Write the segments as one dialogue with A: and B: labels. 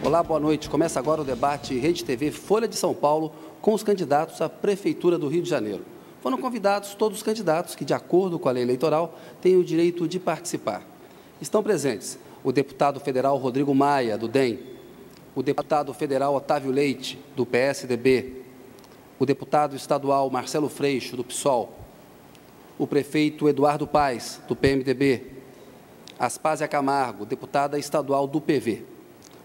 A: Olá, boa noite. Começa agora o debate Rede TV Folha de São Paulo com os candidatos à Prefeitura do Rio de Janeiro. Foram convidados todos os candidatos que, de acordo com a lei eleitoral, têm o direito de participar. Estão presentes o deputado federal Rodrigo Maia, do DEM, o deputado federal Otávio Leite, do PSDB, o deputado estadual Marcelo Freixo, do PSOL, o prefeito Eduardo Paes, do PMDB, Aspásia Camargo, deputada estadual do PV.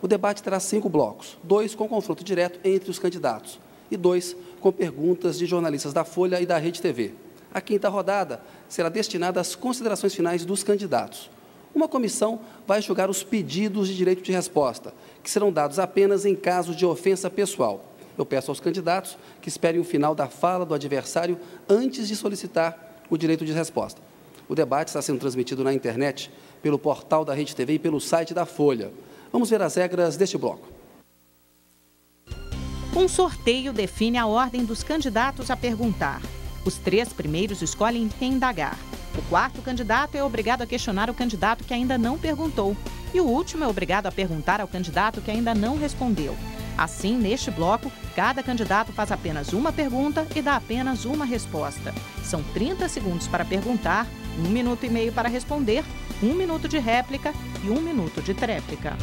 A: O debate terá 5 blocos, 2 com confronto direto entre os candidatos e 2 com perguntas de jornalistas da Folha e da Rede TV. A quinta rodada será destinada às considerações finais dos candidatos. Uma comissão vai julgar os pedidos de direito de resposta, que serão dados apenas em caso de ofensa pessoal. Eu peço aos candidatos que esperem o final da fala do adversário antes de solicitar o direito de resposta. O debate está sendo transmitido na internet, pelo portal da Rede TV e pelo site da Folha. Vamos ver as regras deste bloco.
B: Um sorteio define a ordem dos candidatos a perguntar. Os 3 primeiros escolhem quem indagar. O 4º candidato é obrigado a questionar o candidato que ainda não perguntou. E o último é obrigado a perguntar ao candidato que ainda não respondeu. Assim, neste bloco, cada candidato faz apenas uma pergunta e dá apenas uma resposta. São 30 segundos para perguntar, 1 minuto e meio para responder, 1 minuto de réplica e 1 minuto de tréplica.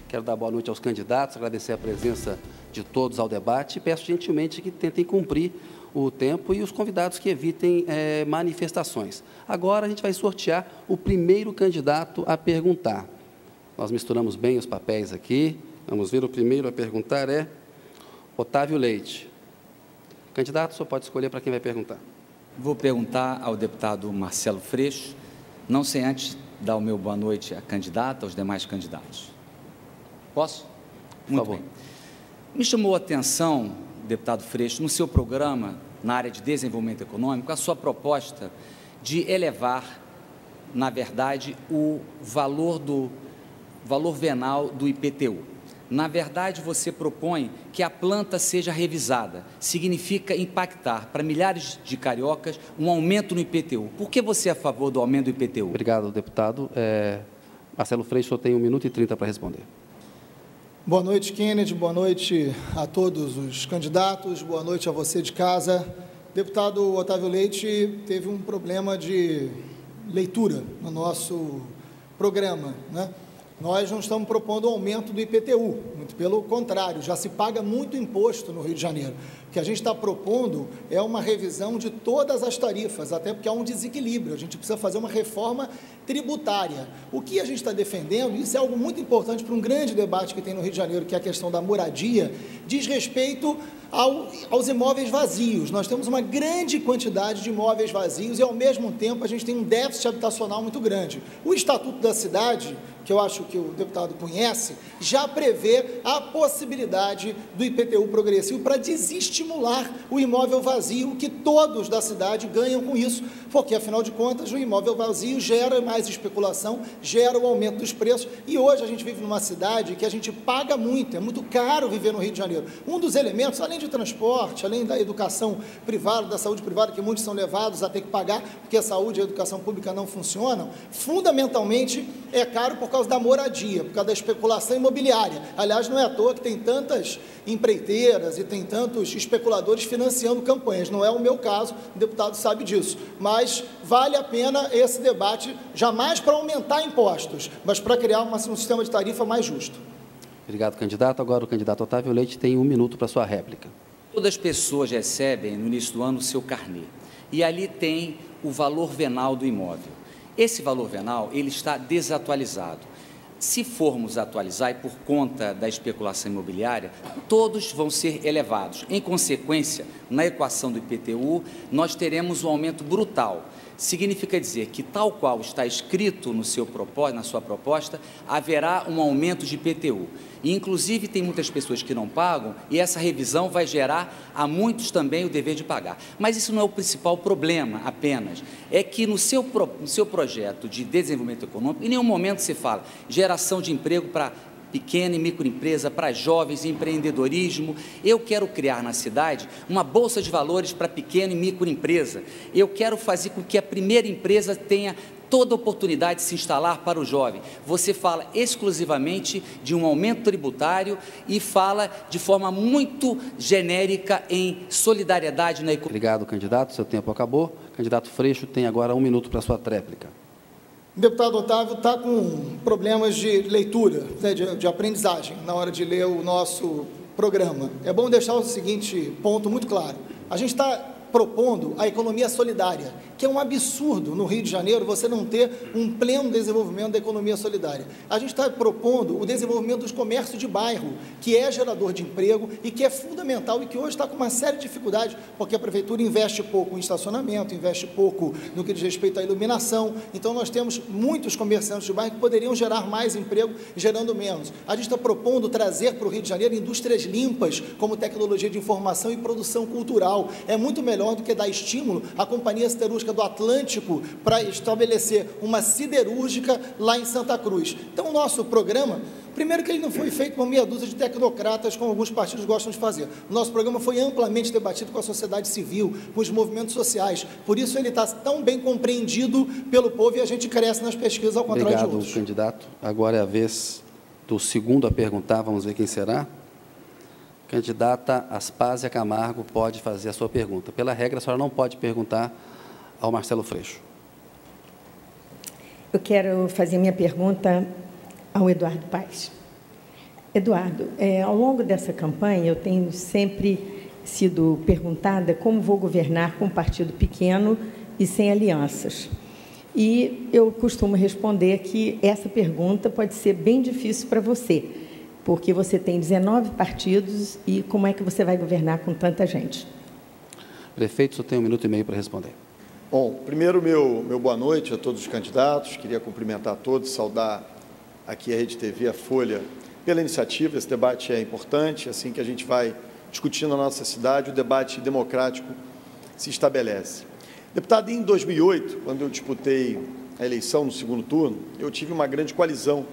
A: Quero dar boa noite aos candidatos, agradecer a presença de todos ao debate e peço gentilmente que tentem cumprir o tempo e os convidados que evitem manifestações. Agora a gente vai sortear o primeiro candidato a perguntar. Nós misturamos bem os papéis aqui. Vamos ver, o primeiro a perguntar é Otávio Leite. Candidato, o senhor pode escolher para quem vai perguntar.
C: Vou perguntar ao deputado Marcelo Freixo, não sem antes dar o meu boa noite à candidata, aos demais candidatos. Posso? Muito bem. Me chamou a atenção, deputado Freixo, no seu programa, na área de desenvolvimento econômico, a sua proposta de elevar, na verdade, o valor venal do IPTU. Na verdade, você propõe que a planta seja revisada. Significa impactar para milhares de cariocas um aumento no IPTU. Por que você é a favor do aumento do IPTU?
A: Obrigado, deputado. Marcelo Freixo, só tem 1 minuto e 30 para responder.
D: Boa noite, Kennedy. Boa noite a todos os candidatos. Boa noite a você de casa. Deputado Otávio Leite teve um problema de leitura no nosso programa, né? Nós não estamos propondo o aumento do IPTU, muito pelo contrário, já se paga muito imposto no Rio de Janeiro. O que a gente está propondo é uma revisão de todas as tarifas, até porque há um desequilíbrio, a gente precisa fazer uma reforma tributária. O que a gente está defendendo, isso é algo muito importante para um grande debate que tem no Rio de Janeiro, que é a questão da moradia, diz respeito aos imóveis vazios. Nós temos uma grande quantidade de imóveis vazios e, ao mesmo tempo, a gente tem um déficit habitacional muito grande. O Estatuto da Cidade, que eu acho que o deputado conhece, já prevê a possibilidade do IPTU progressivo para desestimular o imóvel vazio, que todos da cidade ganham com isso, porque, afinal de contas, o imóvel vazio gera mais especulação, gera o aumento dos preços, e hoje a gente vive numa cidade que a gente paga muito, é muito caro viver no Rio de Janeiro. Um dos elementos, além de transporte, além da educação privada, da saúde privada, que muitos são levados a ter que pagar, porque a saúde e a educação pública não funcionam, fundamentalmente é caro por causa da moradia, por causa da especulação imobiliária. Aliás, não é à toa que tem tantas empreiteiras e tem tantos especuladores financiando campanhas. Não é o meu caso, o deputado sabe disso. Mas vale a pena esse debate, jamais para aumentar impostos, mas para criar um sistema de tarifa mais justo.
A: Obrigado, candidato. Agora o candidato Otávio Leite tem 1 minuto para sua réplica.
C: Todas as pessoas recebem, no início do ano, o seu carnê. E ali tem o valor venal do imóvel. Esse valor venal, ele está desatualizado. Se formos atualizar, e por conta da especulação imobiliária, todos vão ser elevados. Em consequência, na equação do IPTU, nós teremos um aumento brutal. Significa dizer que, tal qual está escrito no seu na sua proposta, haverá um aumento de IPTU. E, inclusive, tem muitas pessoas que não pagam e essa revisão vai gerar a muitos também o dever de pagar. Mas isso não é o principal problema apenas. É que no seu projeto de desenvolvimento econômico, em nenhum momento se fala geração de emprego para pequena e microempresa, para jovens, empreendedorismo. Eu quero criar na cidade uma bolsa de valores para pequena e microempresa. Eu quero fazer com que a primeira empresa tenha toda a oportunidade de se instalar para o jovem. Você fala exclusivamente de um aumento tributário e fala de forma muito genérica em solidariedade na economia.
A: Obrigado, candidato. Seu tempo acabou. Candidato Freixo tem agora 1 minuto para a sua tréplica.
D: O deputado Otávio está com problemas de leitura, né, de aprendizagem, na hora de ler o nosso programa. É bom deixar o seguinte ponto muito claro. A gente está propondo a economia solidária, que é um absurdo no Rio de Janeiro você não ter um pleno desenvolvimento da economia solidária. A gente está propondo o desenvolvimento dos comércios de bairro, que é gerador de emprego e que é fundamental e que hoje está com uma série de dificuldades, porque a prefeitura investe pouco em estacionamento, investe pouco no que diz respeito à iluminação. Então, nós temos muitos comerciantes de bairro que poderiam gerar mais emprego, gerando menos. A gente está propondo trazer para o Rio de Janeiro indústrias limpas, como tecnologia de informação e produção cultural. É muito melhor do que dar estímulo à Companhia Siderúrgica do Atlântico para estabelecer uma siderúrgica lá em Santa Cruz. Então, o nosso programa, primeiro que ele não foi feito por meia dúzia de tecnocratas, como alguns partidos gostam de fazer. O nosso programa foi amplamente debatido com a sociedade civil, com os movimentos sociais. Por isso, ele está tão bem compreendido pelo povo e a gente cresce nas pesquisas, ao contrário de outros.
A: Obrigado, candidato. Agora é a vez do segundo a perguntar. Vamos ver quem será. Candidata Aspásia Camargo pode fazer a sua pergunta. Pela regra, a senhora não pode perguntar ao Marcelo Freixo.
E: Eu quero fazer minha pergunta ao Eduardo Paes. Eduardo, ao longo dessa campanha, eu tenho sempre sido perguntada como vou governar com um partido pequeno e sem alianças. E eu costumo responder que essa pergunta pode ser bem difícil para você, porque você tem 19 partidos e como é que você vai governar com tanta gente?
A: Prefeito, só tem 1 minuto e meio para responder.
F: Bom, primeiro, meu boa noite a todos os candidatos. Queria cumprimentar a todos, saudar aqui a Rede TV, a Folha, pela iniciativa. Esse debate é importante, assim que a gente vai discutindo na nossa cidade, o debate democrático se estabelece. Deputado, em 2008, quando eu disputei a eleição no segundo turno, eu tive uma grande coalizão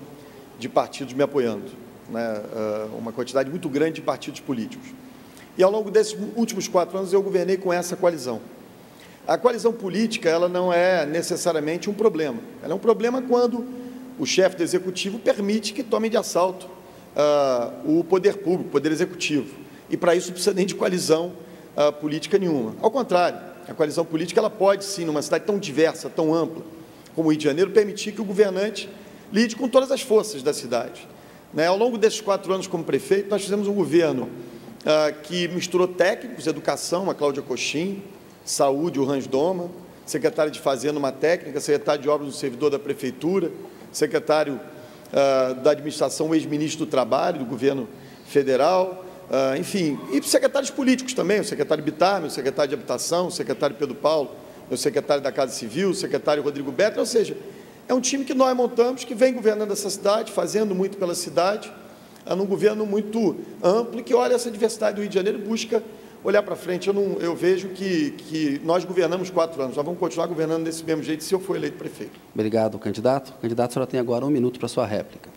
F: de partidos me apoiando, né, uma quantidade muito grande de partidos políticos. E, ao longo desses últimos 4 anos, eu governei com essa coalizão. A coalizão política, ela não é necessariamente um problema. Ela é um problema quando o chefe do Executivo permite que tomem de assalto o poder público, o poder executivo. E, para isso, não precisa nem de coalizão política nenhuma. Ao contrário, a coalizão política ela pode, sim, numa cidade tão diversa, tão ampla como o Rio de Janeiro, permitir que o governante lide com todas as forças da cidade. Né? Ao longo desses 4 anos como prefeito, nós fizemos um governo que misturou técnicos, educação, a Cláudia Coxim, saúde, o Hans Doma, secretário de Fazenda, uma técnica, secretário de Obras, um servidor da Prefeitura, secretário da Administração, o ex-ministro do Trabalho, do Governo Federal, enfim, e secretários políticos também, o secretário Bittar, meu secretário de Habitação, o secretário Pedro Paulo, meu secretário da Casa Civil, o secretário Rodrigo Beto, ou seja, é um time que nós montamos, que vem governando essa cidade, fazendo muito pela cidade, num governo muito amplo, que olha essa diversidade do Rio de Janeiro e busca olhar para frente. Eu vejo que nós governamos 4 anos, nós vamos continuar governando desse mesmo jeito se eu for eleito prefeito.
A: Obrigado, candidato. Candidato, a senhora tem agora 1 minuto para a sua réplica.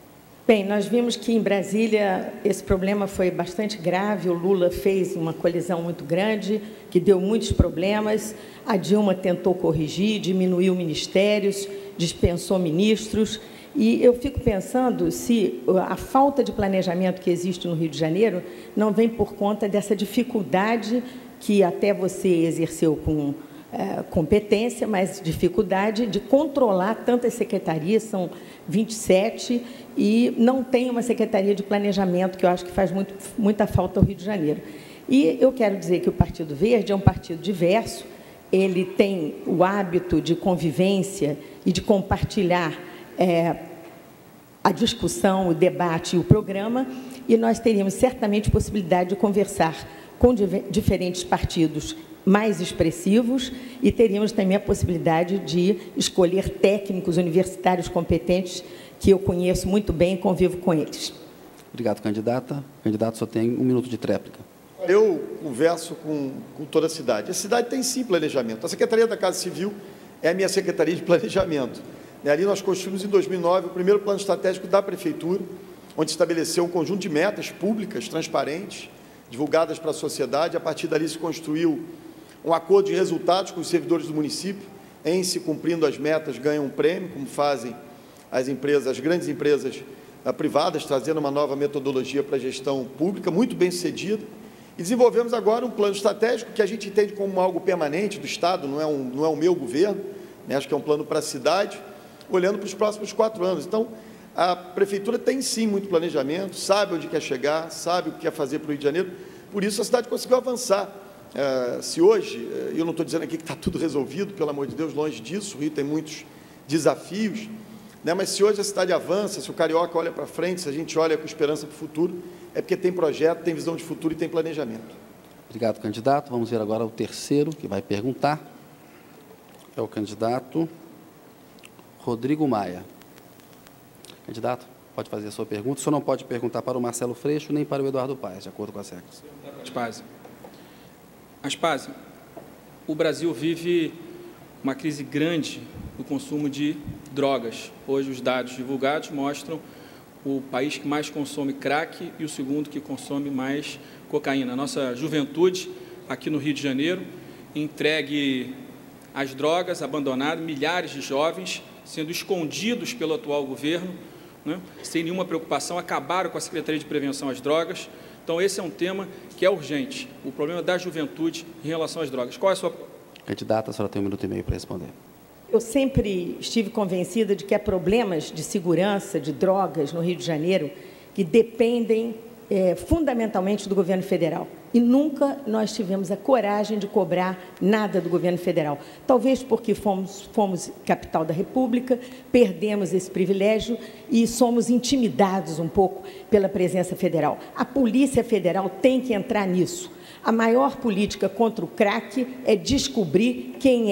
E: Bem, nós vimos que em Brasília esse problema foi bastante grave, o Lula fez uma colisão muito grande, que deu muitos problemas, a Dilma tentou corrigir, diminuiu ministérios, dispensou ministros, e eu fico pensando se a falta de planejamento que existe no Rio de Janeiro não vem por conta dessa dificuldade que até você exerceu com competência, mas dificuldade de controlar tantas secretarias, são 27, e não tem uma secretaria de planejamento, que eu acho que faz muita falta ao Rio de Janeiro. E eu quero dizer que o Partido Verde é um partido diverso, ele tem o hábito de convivência e de compartilhar a discussão, o debate e o programa, e nós teríamos certamente possibilidade de conversar com diferentes partidos mais expressivos e teríamos também a possibilidade de escolher técnicos universitários competentes que eu conheço muito bem e convivo com eles.
A: Obrigado, candidata. O candidato só tem 1 minuto de tréplica.
F: Eu converso com toda a cidade. A cidade tem, sim, planejamento. A Secretaria da Casa Civil é a minha Secretaria de Planejamento. Ali nós construímos, em 2009, o primeiro plano estratégico da Prefeitura, onde estabeleceu um conjunto de metas públicas, transparentes, divulgadas para a sociedade. A partir dali se construiu um acordo de resultados com os servidores do município, em se cumprindo as metas ganham um prêmio, como fazem as grandes empresas privadas, trazendo uma nova metodologia para a gestão pública, muito bem sucedida. E desenvolvemos agora um plano estratégico que a gente entende como algo permanente do Estado, não é o meu governo, né? Acho que é um plano para a cidade, olhando para os próximos 4 anos. Então, a Prefeitura tem sim muito planejamento, sabe onde quer chegar, sabe o que quer fazer para o Rio de Janeiro, por isso a cidade conseguiu avançar. Se hoje, eu não estou dizendo aqui que está tudo resolvido, pelo amor de Deus, longe disso, o Rio tem muitos desafios, né? Mas se hoje a cidade avança, se o carioca olha para frente, se a gente olha com esperança para o futuro, é porque tem projeto, tem visão de futuro e tem planejamento.
A: Obrigado, candidato. Vamos ver agora o terceiro que vai perguntar. É o candidato Rodrigo Maia. Candidato, pode fazer a sua pergunta. O senhor não pode perguntar para o Marcelo Freixo nem para o Eduardo Paes, de acordo com as regras.
G: Aspásia, o Brasil vive uma crise grande no consumo de drogas. Hoje, os dados divulgados mostram o país que mais consome crack e o segundo que consome mais cocaína. A nossa juventude, aqui no Rio de Janeiro, entregue às drogas, abandonada, milhares de jovens sendo escondidos pelo atual governo, né, sem nenhuma preocupação, acabaram com a Secretaria de Prevenção às Drogas. Então, esse é um tema que é urgente, o problema da juventude em relação às drogas. Qual é a sua...
A: Candidata, a senhora tem 1 minuto e meio para responder.
E: Eu sempre estive convencida de que há problemas de segurança, de drogas no Rio de Janeiro que dependem fundamentalmente do governo federal. E nunca nós tivemos a coragem de cobrar nada do governo federal. Talvez porque fomos capital da República, perdemos esse privilégio e somos intimidados um pouco pela presença federal. A Polícia Federal tem que entrar nisso. A maior política contra o crack é descobrir quem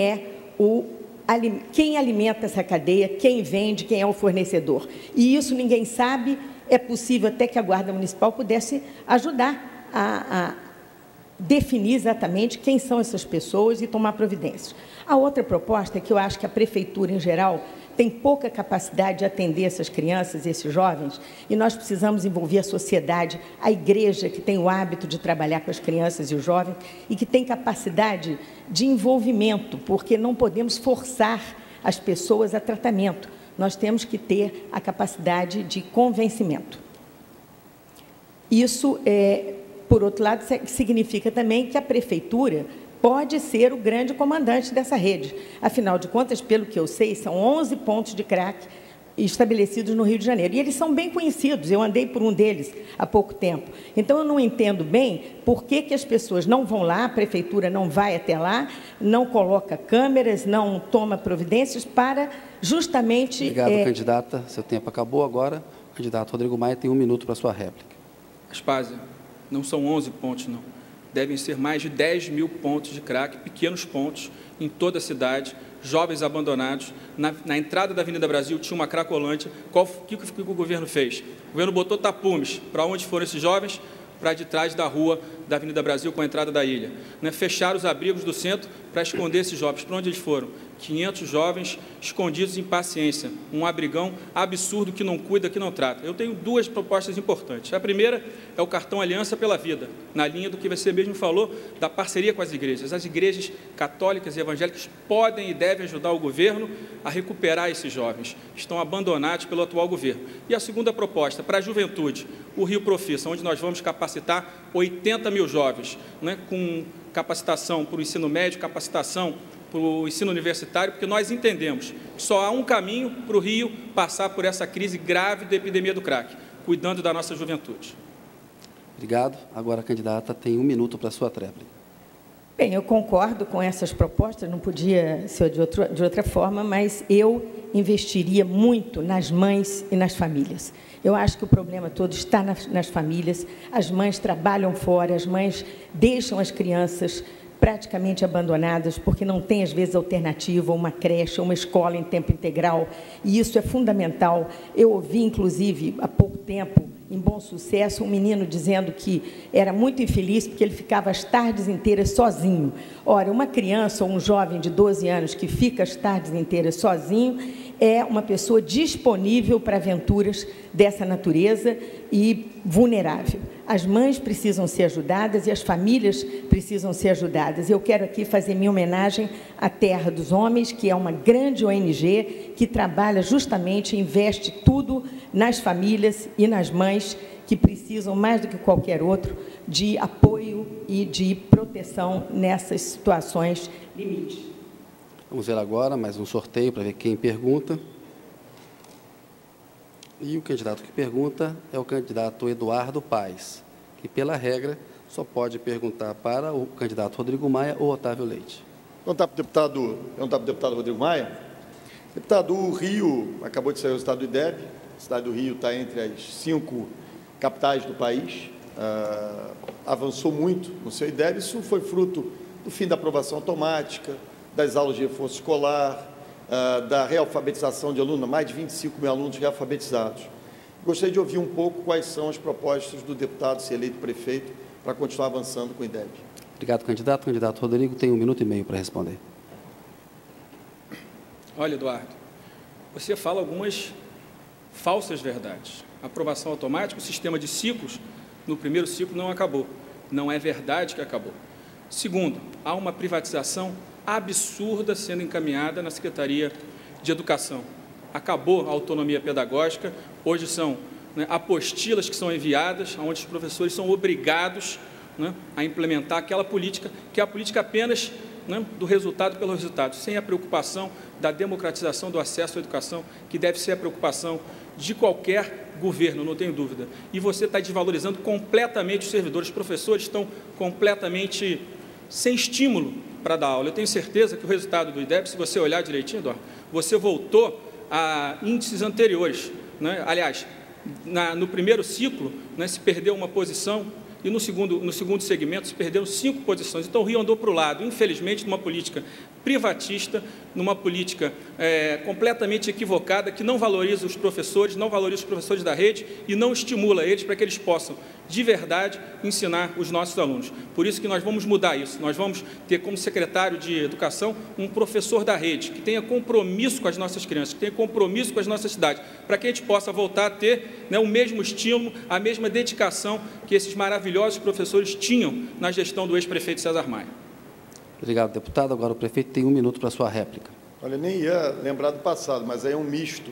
E: alimenta essa cadeia, quem vende, quem é o fornecedor. E isso ninguém sabe. É possível até que a Guarda Municipal pudesse ajudar a definir exatamente quem são essas pessoas e tomar providências. A outra proposta é que eu acho que a Prefeitura, em geral, tem pouca capacidade de atender essas crianças, esses jovens, e nós precisamos envolver a sociedade, a igreja, que tem o hábito de trabalhar com as crianças e os jovens, e que tem capacidade de envolvimento, porque não podemos forçar as pessoas a tratamento. Nós temos que ter a capacidade de convencimento. Isso, por outro lado, significa também que a Prefeitura pode ser o grande comandante dessa rede. Afinal de contas, pelo que eu sei, são 11 pontos de crack estabelecidos no Rio de Janeiro. E eles são bem conhecidos, eu andei por um deles há pouco tempo. Então, eu não entendo bem por que as pessoas não vão lá, a Prefeitura não vai até lá, não coloca câmeras, não toma providências para justamente...
A: Obrigado, candidata. Seu tempo acabou agora. O candidato Rodrigo Maia tem 1 minuto para a sua réplica.
G: Aspásia, não são 11 pontos, não. Devem ser mais de 10 mil pontos de crack, pequenos pontos, em toda a cidade, jovens abandonados. Na entrada da Avenida Brasil tinha uma cracolândia. O que o governo fez? O governo botou tapumes. Para onde foram esses jovens? Para de trás da rua da Avenida Brasil, com a entrada da ilha. Né? Fecharam os abrigos do centro para esconder esses jovens. Para onde eles foram? 500 jovens escondidos em paciência. Um abrigão absurdo que não cuida, que não trata. Eu tenho 2 propostas importantes. A primeira é o cartão Aliança pela Vida, na linha do que você mesmo falou, da parceria com as igrejas. As igrejas católicas e evangélicas podem e devem ajudar o governo a recuperar esses jovens. Estão abandonados pelo atual governo. E a segunda proposta, para a juventude, o Rio Profissa, onde nós vamos capacitar 80 mil jovens, né, com capacitação para o ensino médio, capacitação para o ensino universitário, porque nós entendemos que só há um caminho para o Rio passar por essa crise grave da epidemia do crack, cuidando da nossa juventude.
A: Obrigado. Agora a candidata tem 1 minuto para a sua réplica.
E: Bem, eu concordo com essas propostas, não podia ser de outra forma, mas eu investiria muito nas mães e nas famílias. Eu acho que o problema todo está nas famílias, as mães trabalham fora, as mães deixam as crianças praticamente abandonadas, porque não tem, às vezes, alternativa, uma creche, uma escola em tempo integral, e isso é fundamental. Eu ouvi, inclusive, há pouco tempo, em Bom Sucesso, um menino dizendo que era muito infeliz porque ele ficava as tardes inteiras sozinho. Ora, uma criança ou um jovem de 12 anos que fica as tardes inteiras sozinho é uma pessoa disponível para aventuras dessa natureza e vulnerável. As mães precisam ser ajudadas e as famílias precisam ser ajudadas. Eu quero aqui fazer minha homenagem à Terra dos Homens, que é uma grande ONG que trabalha justamente, investe tudo nas famílias e nas mães que precisam, mais do que qualquer outro, de apoio e de proteção nessas situações limite.
A: Vamos ver agora mais um sorteio para ver quem pergunta. E o candidato que pergunta é o candidato Eduardo Paes, que, pela regra, só pode perguntar para o candidato Rodrigo Maia ou Otávio Leite.
F: Perguntar para o deputado Rodrigo Maia. Deputado, o Rio, acabou de sair o resultado do IDEB, a cidade do Rio está entre as 5 capitais do país, avançou muito no seu IDEB, isso foi fruto do fim da aprovação automática, das aulas de reforço escolar, da realfabetização de alunos, mais de 25 mil alunos realfabetizados. Gostaria de ouvir um pouco quais são as propostas do deputado ser eleito prefeito para continuar avançando com o IDEB.
A: Obrigado, candidato. Candidato Rodrigo tem 1 minuto e meio para responder.
G: Olha, Eduardo, você fala algumas falsas verdades. A aprovação automática, o sistema de ciclos, no primeiro ciclo não acabou. Não é verdade que acabou. Segundo, há uma privatização absurda sendo encaminhada na Secretaria de Educação. Acabou a autonomia pedagógica, hoje são apostilas que são enviadas, onde os professores são obrigados a implementar aquela política, que é a política apenas do resultado pelo resultado, sem a preocupação da democratização do acesso à educação, que deve ser a preocupação de qualquer governo, não tenho dúvida. E você está desvalorizando completamente os servidores, os professores estão completamente sem estímulo para dar aula. Eu tenho certeza que o resultado do IDEB, se você olhar direitinho, Eduardo, você voltou a índices anteriores. Aliás, no primeiro ciclo, se perdeu uma posição, e no segundo segmento se perderam 5 posições. Então, o Rio andou para o lado, infelizmente, numa política privatista, numa política completamente equivocada, que não valoriza os professores, não valoriza os professores da rede e não estimula eles para que eles possam, de verdade, ensinar os nossos alunos. Por isso que nós vamos mudar isso. Nós vamos ter como secretário de Educação um professor da rede, que tenha compromisso com as nossas crianças, que tenha compromisso com as nossas cidades, para que a gente possa voltar a ter o mesmo estímulo, a mesma dedicação que esses maravilhosos professores tinham na gestão do ex-prefeito César Maia.
A: Obrigado, deputado. Agora o prefeito tem 1 minuto para a sua réplica.
F: Olha, nem ia lembrar do passado, mas aí é um misto.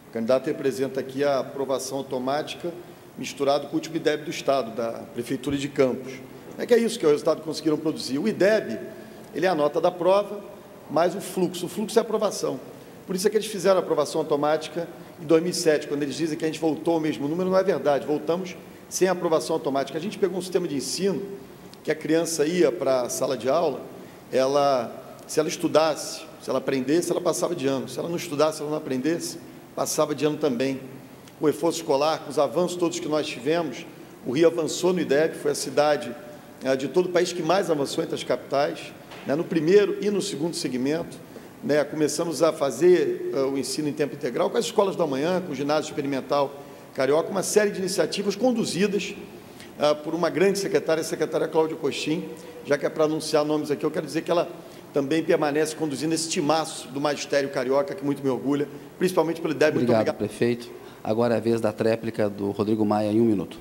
F: O candidato representa aqui a aprovação automática misturado com o último IDEB do Estado, da Prefeitura de Campos. É que é isso que é o resultado que conseguiram produzir. O IDEB, ele é a nota da prova, mais o fluxo é a aprovação. Por isso é que eles fizeram a aprovação automática em 2007, quando eles dizem que a gente voltou ao mesmo número, não é verdade, voltamos sem aprovação automática. A gente pegou um sistema de ensino que a criança ia para a sala de aula, se ela estudasse, se ela aprendesse, ela passava de ano. Se ela não estudasse, se ela não aprendesse, passava de ano também. O reforço escolar, com os avanços todos que nós tivemos, o Rio avançou no IDEB, foi a cidade de todo o país que mais avançou entre as capitais, no primeiro e no segundo segmento. Começamos a fazer o ensino em tempo integral com as escolas da manhã, com o ginásio experimental carioca, uma série de iniciativas conduzidas por uma grande secretária, a secretária Cláudia Coxim. Já que é para anunciar nomes aqui, eu quero dizer que ela também permanece conduzindo esse timaço do magistério carioca, que muito me orgulha, principalmente pelo IDEB.
A: Obrigado, prefeito. Agora é a vez da tréplica do Rodrigo Maia, em 1 minuto.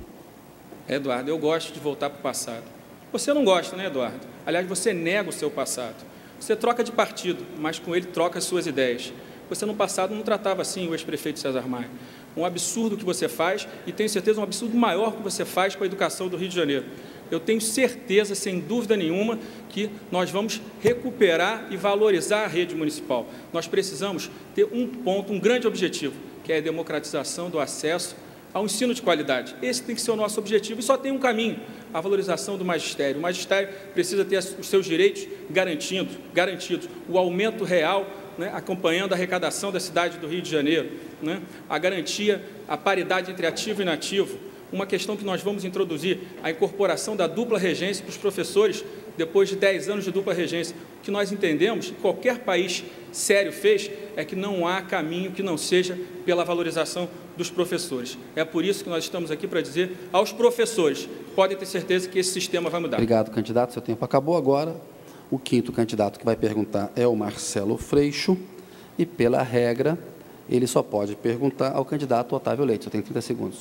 G: Eduardo, eu gosto de voltar para o passado. Você não gosta, né, Eduardo? Aliás, você nega o seu passado. Você troca de partido, mas com ele troca as suas ideias. Você, no passado, não tratava assim o ex-prefeito César Maia. Um absurdo que você faz, e tenho certeza, um absurdo maior que você faz com a educação do Rio de Janeiro. Eu tenho certeza, sem dúvida nenhuma, que nós vamos recuperar e valorizar a rede municipal. Nós precisamos ter um grande objetivo, que é a democratização do acesso ao ensino de qualidade. Esse tem que ser o nosso objetivo, e só tem um caminho, a valorização do magistério. O magistério precisa ter os seus direitos garantidos, o aumento real, acompanhando a arrecadação da cidade do Rio de Janeiro, a garantia, a paridade entre ativo e inativo, uma questão que nós vamos introduzir, a incorporação da dupla regência para os professores, depois de 10 anos de dupla regência. O que nós entendemos, que qualquer país sério fez, é que não há caminho que não seja pela valorização dos professores. É por isso que nós estamos aqui para dizer aos professores, podem ter certeza que esse sistema vai mudar.
A: Obrigado, candidato. Seu tempo acabou. Agora, o 5º candidato que vai perguntar é o Marcelo Freixo, e, pela regra, ele só pode perguntar ao candidato Otávio Leite. Você tem 30 segundos.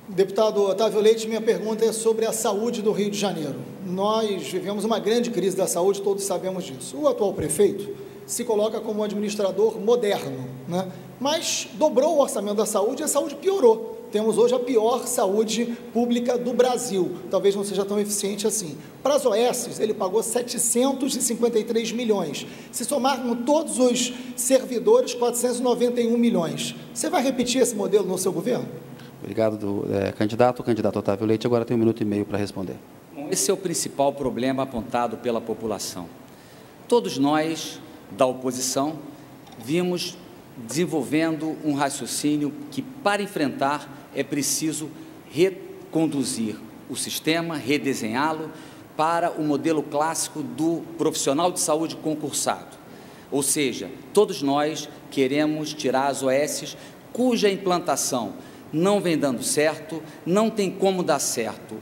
D: Deputado Otávio Leite, minha pergunta é sobre a saúde do Rio de Janeiro. Nós vivemos uma grande crise da saúde, todos sabemos disso. O atual prefeito se coloca como um administrador moderno, né? Mas dobrou o orçamento da saúde e a saúde piorou. Temos hoje a pior saúde pública do Brasil. Talvez não seja tão eficiente assim. Para as OS, ele pagou 753 milhões. Se somarmos todos os servidores, 491 milhões. Você vai repetir esse modelo no seu governo?
A: Obrigado, candidato. O candidato Otávio Leite agora tem 1 minuto e meio para responder.
C: Esse é o principal problema apontado pela população. Todos nós, da oposição, vimos desenvolvendo um raciocínio que, para enfrentar, é preciso reconduzir o sistema, redesenhá-lo para o modelo clássico do profissional de saúde concursado. Ou seja, todos nós queremos tirar as OS cuja implantação não vem dando certo, não tem como dar certo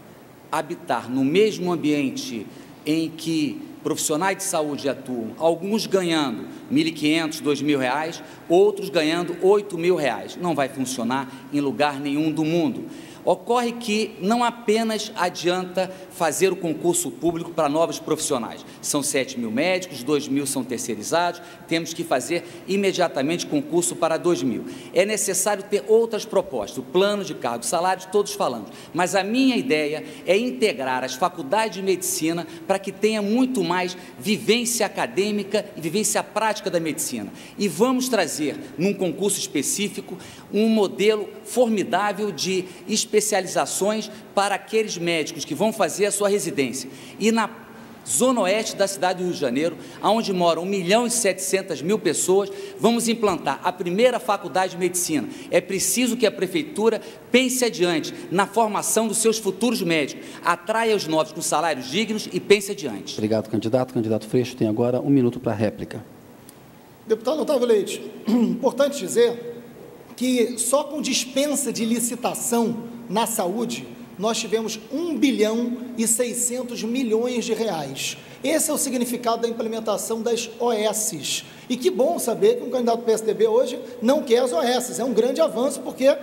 C: habitar no mesmo ambiente em que profissionais de saúde atuam, alguns ganhando R$ 1.500, R$ 2.000, outros ganhando R$ 8.000. Não vai funcionar em lugar nenhum do mundo. Ocorre que não apenas adianta fazer o concurso público para novos profissionais. São 7.000 médicos, 2.000 são terceirizados, temos que fazer imediatamente concurso para 2.000. É necessário ter outras propostas, o plano de cargos, salários, todos falamos. Mas a minha ideia é integrar as faculdades de medicina para que tenha muito mais vivência acadêmica e vivência prática da medicina. E vamos trazer, num concurso específico, um modelo formidável de especializações para aqueles médicos que vão fazer a sua residência. E na zona oeste da cidade do Rio de Janeiro, onde moram 1.700.000 pessoas, vamos implantar a primeira faculdade de medicina. É preciso que a prefeitura pense adiante na formação dos seus futuros médicos, atraia os novos com salários dignos e pense adiante.
A: Obrigado, candidato. Candidato Freixo tem agora 1 minuto para a réplica.
D: Deputado Otávio Leite, importante dizer que só com dispensa de licitação na saúde, nós tivemos 1 bilhão e 600 milhões de reais. Esse é o significado da implementação das OS. E que bom saber que um candidato do PSDB hoje não quer as OS. É um grande avanço, porque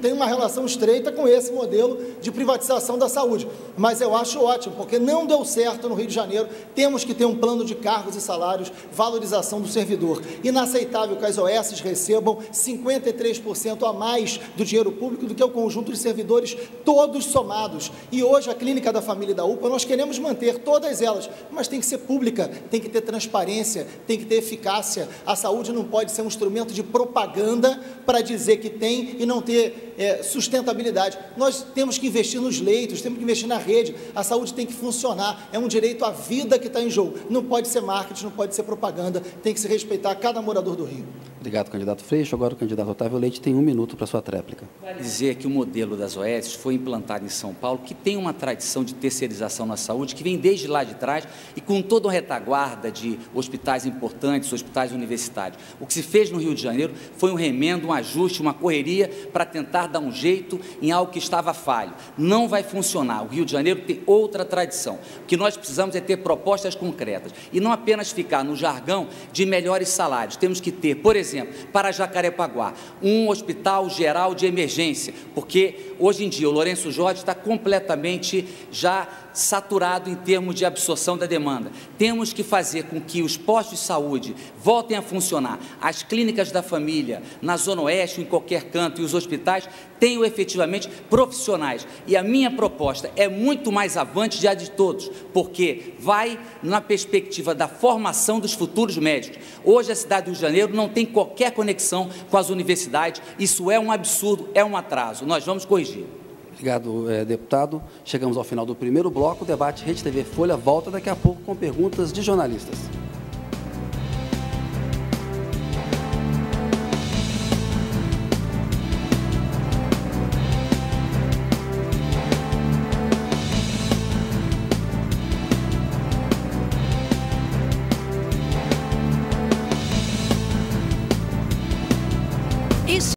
D: tem uma relação estreita com esse modelo de privatização da saúde. Mas eu acho ótimo, porque não deu certo no Rio de Janeiro. Temos que ter um plano de cargos e salários, valorização do servidor. Inaceitável que as OS recebam 53% a mais do dinheiro público do que o conjunto de servidores, todos somados. E hoje a Clínica da Família e da UPA, nós queremos manter todas elas, mas tem que ser pública, tem que ter transparência, tem que ter eficácia. A saúde não pode ser um instrumento de propaganda para dizer que tem e não ter sustentabilidade. Nós temos que investir nos leitos, temos que investir na rede, a saúde tem que funcionar, é um direito à vida que está em jogo. Não pode ser marketing, não pode ser propaganda, tem que se respeitar cada morador do Rio.
A: Obrigado, candidato Freixo. Agora o candidato Otávio Leite tem 1 minuto para a sua tréplica.
C: Vale dizer que o modelo das OS foi implantado em São Paulo, que tem uma tradição de terceirização na saúde, que vem desde lá de trás e com toda a retaguarda de hospitais importantes, hospitais universitários. O que se fez no Rio de Janeiro foi um remendo, um ajuste, uma correria para tentar dar um jeito em algo que estava falho. Não vai funcionar. O Rio de Janeiro tem outra tradição. O que nós precisamos é ter propostas concretas e não apenas ficar no jargão de melhores salários. Temos que ter, por exemplo, para Jacarepaguá, um hospital geral de emergência, porque hoje em dia o Lourenço Jorge está completamente já saturado em termos de absorção da demanda. Temos que fazer com que os postos de saúde voltem a funcionar, as clínicas da família, na Zona Oeste, em qualquer canto, e os hospitais tenham efetivamente profissionais. E a minha proposta é muito mais avante de a de todos, porque vai na perspectiva da formação dos futuros médicos. Hoje a cidade do Rio de Janeiro não tem qualquer conexão com as universidades, isso é um absurdo, é um atraso. Nós vamos corrigir.
A: Obrigado, deputado. Chegamos ao final do primeiro bloco. O debate Rede TV Folha volta daqui a pouco com perguntas de jornalistas.